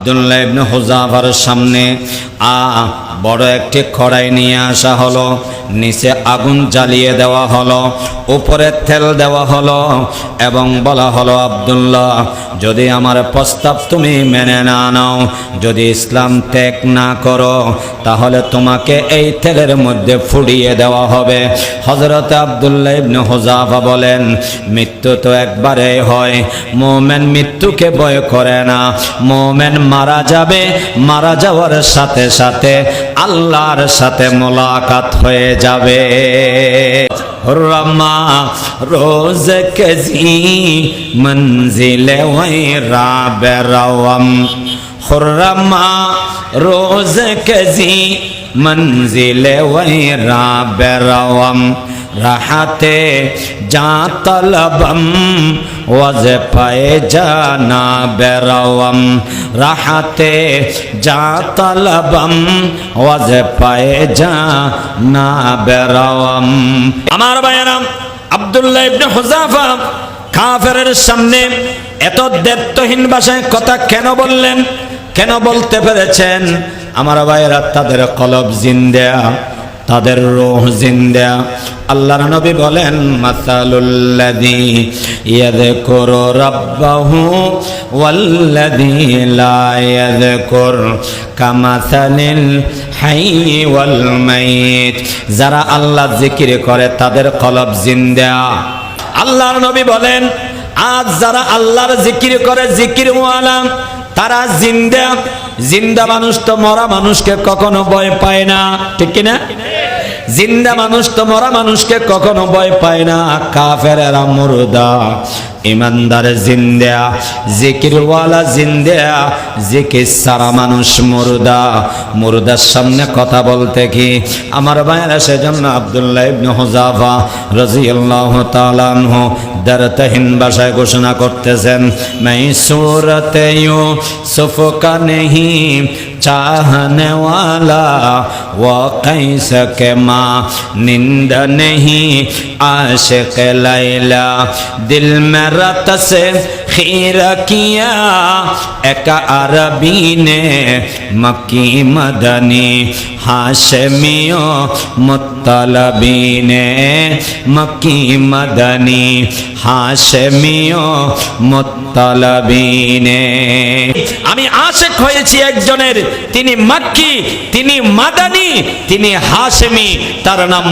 আব্দুল্লাহ ইবনে হুযাফার সামনে বড় একটি কড়াই নিয়ে আসা হলো, নিচে আগুন জ্বালিয়ে দেওয়া হলো, উপরে তেল দেওয়া হলো এবং বলা হলো, আব্দুল্লাহ, যদি আমার প্রস্তাব তুমি মেনে না নাও, যদি ইসলাম ত্যাগ না করো, তাহলে তোমাকে এই তেলের মধ্যে ফুটিয়ে দেওয়া হবে। হযরত আব্দুল্লাহ ইবনে হুযাফা বলেন, মৃত্যু তো একবারেই হয়, মুমিন মৃত্যুকে ভয় করে না। মুমিন মারা যাবে, মারা যাওয়ার সাথে সাথে আল্লাহর সাথে মোলাকাত হয়ে যাবে। হুরমা রোজ কেজি মঞ্জিলে ওয়রা বেরাওয়াম, হুরমা রোজ কেজি মঞ্জিলে ওয়রা বেরাওয়াম, রাহাতে যা তলবম ওয়াজ পায়ে জানা বেরাওয়াম, রাহাতে যা তলবম ওয়াজ পায়ে জানা বেরাওয়াম। আমার ভাইয়েরা, আব্দুল্লাহ ইবনে হুযাফা কাফেরের সামনে এত দায়িত্বহীন ভাষায় কথা কেন বললেন, কেন বলতে পেরেছেন? আমার ভাইয়েরা, তাদের কলব জিন্দা, তাদের রূহ জিন্দা। আল্লাহর নবী বলেন, মাসালুল্লাযী ইয়াযকুরু রাব্বাহু ওয়াল্লাযী লা ইয়াযকুর কামাসালিল হাইয়্যি ওয়াল মাইত। যারা আল্লাহ জিকির করে তাদের কলব জিন্দা। আল্লাহর নবী বলেন, আজ যারা আল্লাহর জিকির করে, জিকিরওয়ালা, তারা জিন্দা। জিন্দা মানুষ তো মরা মানুষকে কখনো ভয় পায় না, ঠিক কিনা? জিন্দা মানুষ তো মরা মানুষকে কখনো ভয় পায় না। কাফেরেরা মুর্দা, ইমানদার জিন্দা, জিকিরওয়ালা জিন্দা, জিকির সারা মানুষ মুর্দা। মুর্দার সামনে কথা বলতে কি? আমার ভাইয়েরা, সেজন্য আব্দুল্লাহ ইবনে হুযাফা রাদিয়াল্লাহু তাআলা আনহু দারতহীন ভাষায় ঘোষণা করতেছেন, मैं सूरत यूसुफ का नहीं चाहने वाला, वो कैसे के माँ निंद नहीं आशिक लैला, दिल में रत से खीरा किया एक अरबी ने मक्की मदनी, हाशमियो मुत्तलबी ने मक्की मदनी, हाशमियो मुत्तलबी ने। আমি আশিক হয়েছি একজনের, তিনি মক্কি, তিনি মাদানী, তিনি হাশেমি, তার নাম